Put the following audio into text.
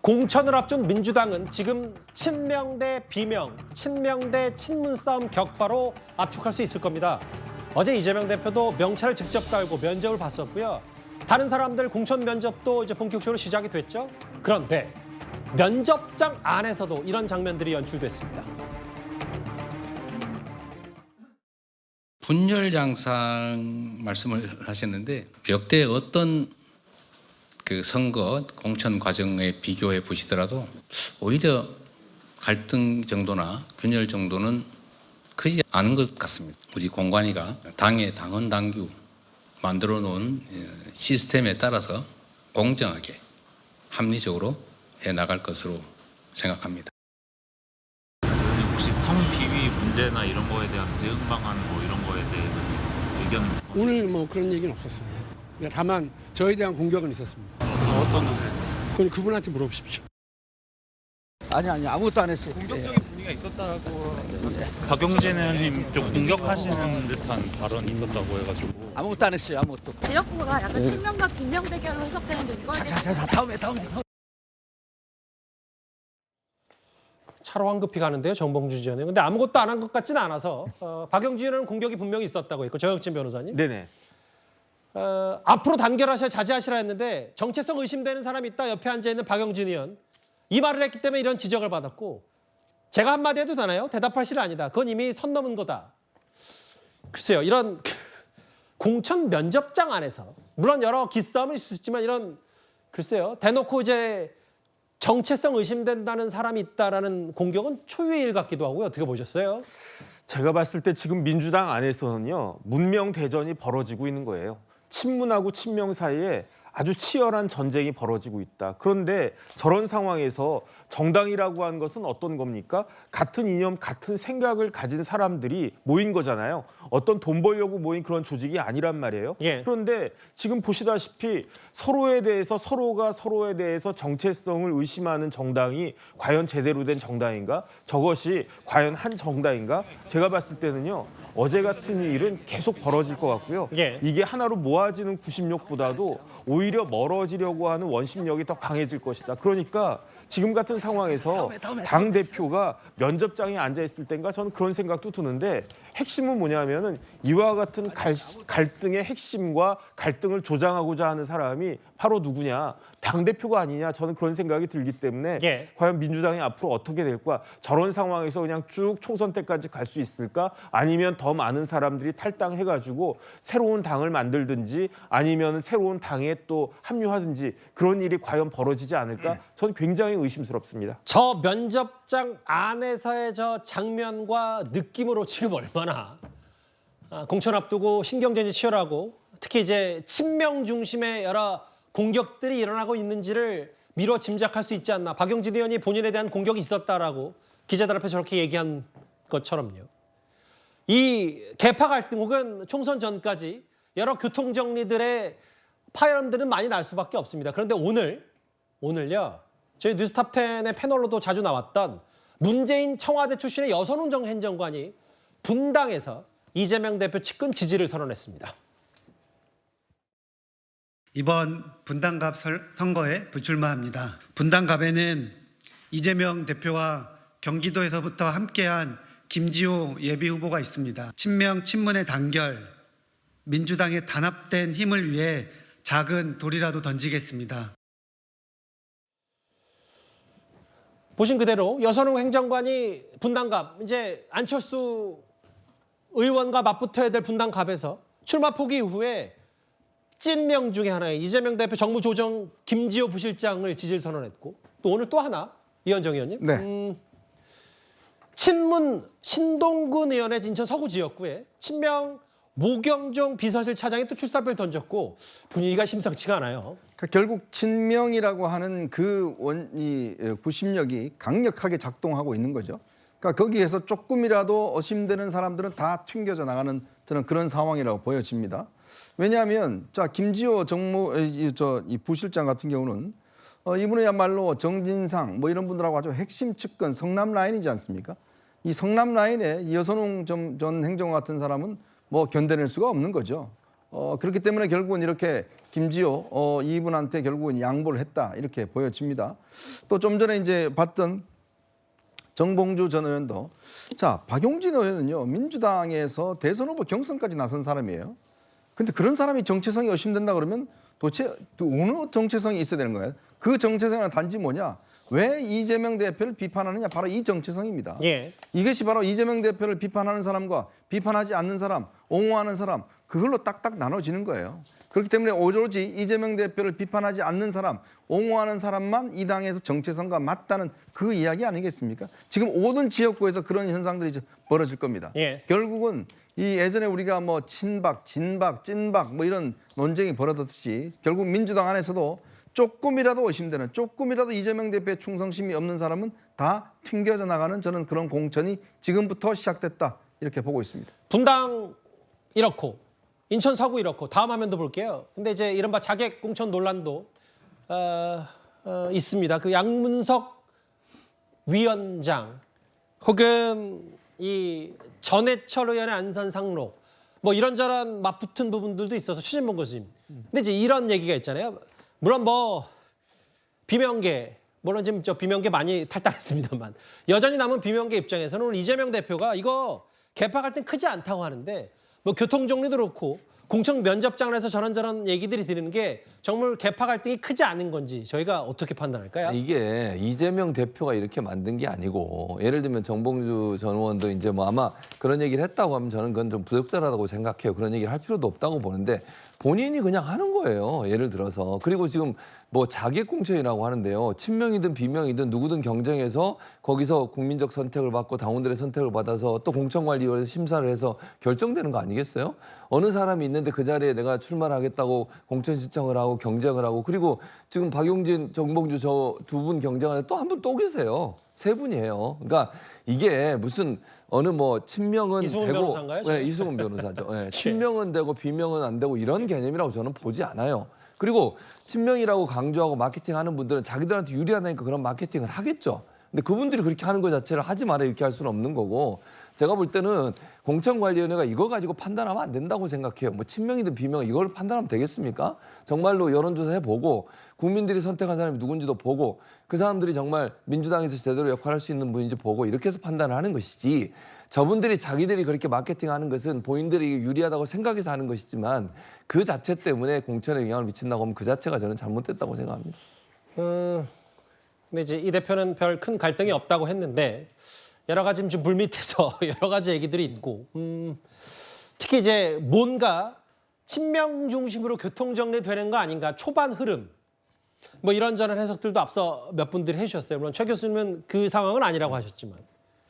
공천을 앞둔 민주당은 지금 친명 대 비명, 친명 대 친문 싸움 격파로 압축할 수 있을 겁니다. 어제 이재명 대표도 명찰을 직접 달고 면접을 봤었고요. 다른 사람들 공천 면접도 이제 본격적으로 시작이 됐죠. 그런데 면접장 안에서도 이런 장면들이 연출됐습니다. 분열 양상 말씀을 하셨는데 역대 어떤 그 선거 공천 과정에 비교해 보시더라도 오히려 갈등 정도나 분열 정도는 크지 않은 것 같습니다. 우리 공관위가 당의 당헌 당규 만들어 놓은 시스템에 따라서 공정하게 합리적으로 해 나갈 것으로 생각합니다. 혹시 성비위 문제나 이런 거에 대한 대응 방안 뭐 이런 거에 대해서 의견 오늘 뭐 그런 얘기는 없었어요. 다만 저에 대한 공격은 있었습니다. 어떤 그건 그분한테 물어보십시오. 아니 아무것도 안 했어요. 공격적인 분위기가 있었다고 박용진 의원님 좀 공격하시는 듯한 발언이 있었다고 해가지고 아무것도 안 했어요. 아무것도. 지역구가 약간 친명과 비명 대결로 해석되는데 이거에 자 다음에. 차로 황급히 가는데요, 정봉주 전 의원. 근데 아무것도 안 한 것 같지는 않아서 박영진 의원은 공격이 분명히 있었다고 했고 정혁진 변호사님. 네네. 앞으로 단결하셔야 자제하시라 했는데 정체성 의심되는 사람이 있다 옆에 앉아있는 박영진 의원. 이 말을 했기 때문에 이런 지적을 받았고 제가 한마디 해도 되나요? 대답할 실 아니다. 그건 이미 선 넘은 거다. 글쎄요. 이런 공천 면접장 안에서 물론 여러 기싸움은 있을 수 있지만 이런 글쎄요. 대놓고 이제 정체성 의심된다는 사람이 있다라는 공격은 초유의 일 같기도 하고요. 어떻게 보셨어요? 제가 봤을 때 지금 민주당 안에서는요. 문명 대전이 벌어지고 있는 거예요. 친문하고 친명 사이에 아주 치열한 전쟁이 벌어지고 있다. 그런데 저런 상황에서 정당이라고 하는 것은 어떤 겁니까? 같은 이념, 같은 생각을 가진 사람들이 모인 거잖아요. 어떤 돈 벌려고 모인 그런 조직이 아니란 말이에요. 예. 그런데 지금 보시다시피 서로가 서로에 대해서 정체성을 의심하는 정당이 과연 제대로 된 정당인가? 저것이 과연 한 정당인가? 제가 봤을 때는요. 어제 같은 일은 계속 벌어질 것 같고요. 예. 이게 하나로 모아지는 구심력보다도 오히려 멀어지려고 하는 원심력이 더 강해질 것이다. 그러니까 지금 같은 상황에서 당대표가 면접장에 앉아있을 땐가 저는 그런 생각도 드는데 핵심은 뭐냐면은 이와 같은 갈등의 핵심과 갈등을 조장하고자 하는 사람이 바로 누구냐. 당대표가 아니냐 저는 그런 생각이 들기 때문에 예. 과연 민주당이 앞으로 어떻게 될까? 저런 상황에서 그냥 쭉 총선 때까지 갈 수 있을까? 아니면 더 많은 사람들이 탈당해가지고 새로운 당을 만들든지 아니면 새로운 당에 또 합류하든지 그런 일이 과연 벌어지지 않을까? 저는 굉장히 의심스럽습니다. 저 면접장 안에서의 저 장면과 느낌으로 지금 얼마나 공천 앞두고 신경전이 치열하고 특히 이제 친명 중심의 여러 공격들이 일어나고 있는지를 미뤄 짐작할 수 있지 않나. 박용진 의원이 본인에 대한 공격이 있었다라고 기자들 앞에 저렇게 얘기한 것처럼요. 이 개파 갈등 혹은 총선 전까지 여러 교통정리들의 파열음들은 많이 날 수밖에 없습니다. 그런데 오늘요. 저희 뉴스탑10의 패널로도 자주 나왔던 문재인 청와대 출신의 여선훈 행정관이 분당에서 이재명 대표 측근 지지를 선언했습니다. 이번 분당갑 선거에 불출마합니다. 분당갑에는 이재명 대표와 경기도에서부터 함께한 김지호 예비후보가 있습니다. 친명 친문의 단결, 민주당의 단합된 힘을 위해 작은 돌이라도 던지겠습니다. 보신 그대로 여선웅 행정관이 분당갑, 이제 안철수 의원과 맞붙어야 될 분당갑에서 출마 포기 이후에 찐명 중에 하나인 이재명 대표 정무조정 김지호 부실장을 지지를 선언했고 또 오늘 또 하나 이현정 의원님. 네. 친문 신동근 의원의 인천 서구 지역구에 친명 모경종 비서실 차장이 또 출사표를 던졌고 분위기가 심상치가 않아요. 그러니까 결국 친명이라고 하는 그 구심력이 강력하게 작동하고 있는 거죠. 그러니까 거기에서 조금이라도 의심되는 사람들은 다 튕겨져 나가는 저는 그런 상황이라고 보여집니다. 왜냐하면 자 김지호 이 부실장 같은 경우는 이분이야말로 정진상 뭐 이런 분들하고 아주 핵심 측근 성남 라인이지 않습니까? 이 성남 라인에 이여선웅 전 행정관 같은 사람은 뭐 견뎌낼 수가 없는 거죠. 그렇기 때문에 결국은 이렇게 김지호 이분한테 결국은 양보를 했다 이렇게 보여집니다. 또 좀 전에 이제 봤던 정봉주 전 의원도 자 박용진 의원은요 민주당에서 대선 후보 경선까지 나선 사람이에요. 근데 그런 사람이 정체성이 의심된다 그러면 도대체 어느 정체성이 있어야 되는 거예요? 그 정체성은 단지 뭐냐? 왜 이재명 대표를 비판하느냐? 바로 이 정체성입니다. 예. 이것이 바로 이재명 대표를 비판하는 사람과 비판하지 않는 사람, 옹호하는 사람 그걸로 딱딱 나눠지는 거예요. 그렇기 때문에 오로지 이재명 대표를 비판하지 않는 사람, 옹호하는 사람만 이 당에서 정체성과 맞다는 그 이야기 아니겠습니까? 지금 모든 지역구에서 그런 현상들이 이제 벌어질 겁니다. 예. 결국은 이 예전에 우리가 뭐 친박, 진박, 찐박 뭐 이런 논쟁이 벌어졌듯이 결국 민주당 안에서도 조금이라도 의심되는, 조금이라도 이재명 대표의 충성심이 없는 사람은 다 튕겨져 나가는 저는 그런 공천이 지금부터 시작됐다 이렇게 보고 있습니다. 분당 이렇고 인천 서구 이렇고 다음 화면도 볼게요. 근데 이제 이른바 자객 공천 논란도 있습니다. 그 양문석 위원장 혹은 이 전해철 의원의 안산 상로 뭐 이런저런 맞붙은 부분들도 있어서 최진봉 교수님. 근데 이제 이런 얘기가 있잖아요. 물론 뭐 비명계 물론 지금 저 비명계 많이 탈당했습니다만 여전히 남은 비명계 입장에서는 오늘 이재명 대표가 이거 개파 갈등 크지 않다고 하는데 뭐 교통 정리도 그렇고 공천 면접장에서 저런저런 얘기들이 드리는 게 정말 개파 갈등이 크지 않은 건지 저희가 어떻게 판단할까요? 이게 이재명 대표가 이렇게 만든 게 아니고 예를 들면 정봉주 전 의원도 이제 뭐 아마 그런 얘기를 했다고 하면 저는 그건 좀 부적절하다고 생각해요. 그런 얘기를 할 필요도 없다고 보는데 본인이 그냥 하는 거예요. 예를 들어서. 그리고 지금 뭐 자객공천이라고 하는데요. 친명이든 비명이든 누구든 경쟁해서 거기서 국민적 선택을 받고 당원들의 선택을 받아서 또 공천관리위원회에서 심사를 해서 결정되는 거 아니겠어요? 어느 사람이 있는데 그 자리에 내가 출마를 하겠다고 공천 신청을 하고 경쟁을 하고 그리고 지금 박용진, 정봉주 저 두 분 경쟁하는데 또 한 분 또 계세요. 세 분이에요. 그러니까 이게 무슨 어느 뭐 친명은 이승훈 되고 변호사인가요? 네, 이승훈 변호사죠. 네, 친명은 되고 비명은 안 되고 이런 개념이라고 저는 보지 않아요. 그리고 친명이라고 강조하고 마케팅하는 분들은 자기들한테 유리하다니까 그런 마케팅을 하겠죠. 근데 그분들이 그렇게 하는 것 자체를 하지 마라 이렇게 할 수는 없는 거고 제가 볼 때는 공천관리위원회가 이거 가지고 판단하면 안 된다고 생각해요. 뭐 친명이든 비명 이걸 판단하면 되겠습니까? 정말로 여론조사 해보고 국민들이 선택한 사람이 누군지도 보고 그 사람들이 정말 민주당에서 제대로 역할할 수 있는 분인지 보고 이렇게 해서 판단을 하는 것이지 저분들이 자기들이 그렇게 마케팅하는 것은 본인들이 유리하다고 생각해서 하는 것이지만 그 자체 때문에 공천에 영향을 미친다고 하면 그 자체가 저는 잘못됐다고 생각합니다. 근데 이제 이 대표는 별 큰 갈등이 없다고 했는데 여러 가지 좀 물밑에서 여러 가지 얘기들이 있고 특히 이제 뭔가 친명 중심으로 교통 정리되는 거 아닌가 초반 흐름 뭐 이런저런 해석들도 앞서 몇 분들이 해주셨어요. 물론 최 교수님은 그 상황은 아니라고 하셨지만